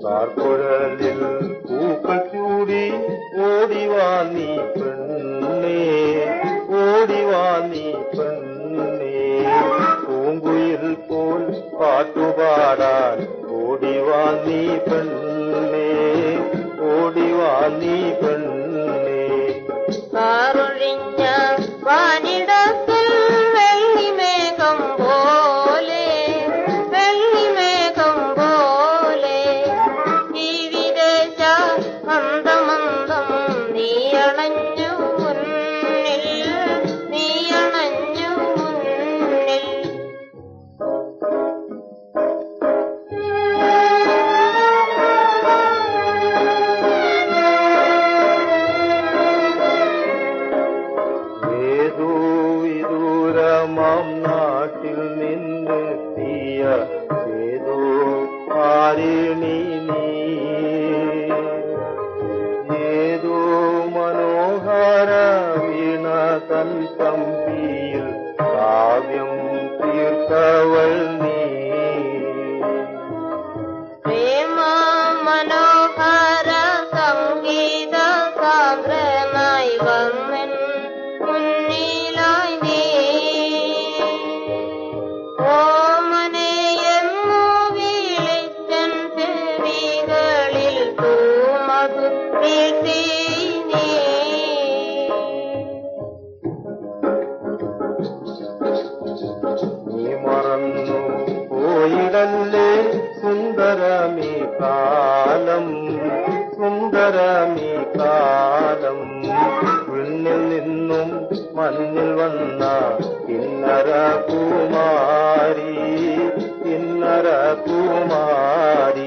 കാർക്കുഴലിൽ പൂക്കൾ ചൂടി ഓടിവാ നീ പെണ്ണേ, ഓടിവാ നീ പെണ്ണേ, പൂങ്കുയിൽ പോൽ പാട്ടുപാടാൻ ഓടിവാ നീ പെണ്ണേ, ഓടിവാ നീ പെണ്ണേ. കാറൊഴിഞ്ഞ വാനിടത്തിൽ വെള്ളിമേഘം പോലെ, വെള്ളിമേഘം പോലെ ജീവിതേശ മന്ദമന്ദം നീയണഞ്ഞു മുന്നിൽ, നീയണഞ്ഞു മുന്നിൽ. ഏതോ വിദൂരമാം നാട്ടിൽ നിന്നെത്തിയ ഏതോ ആരിണി നീ, ഏതോ മനോഹര വീണ തൻ കമ്പിയിൽ കാവ്യം തീർത്തവൾ നീ. പ്രേമ മനോഹര സംഗീത സാന്ദ്രനായി വന്നൻ മുന്നിലായി നീ. ഓമനയെന്നു വിളിച്ചൻ ചെവികളിൽ പൂമധു വീഴ്ത്തി നീ. നീ മറന്നു പോയിടല്ലേ സുന്ദരമീ കാലം, സുന്ദരമീ കാലം. വിണ്ണിൽ നിന്നും മഞ്ഞിൽ വന്ന കിന്നര കുമാരി, കിന്നര കുമാരി.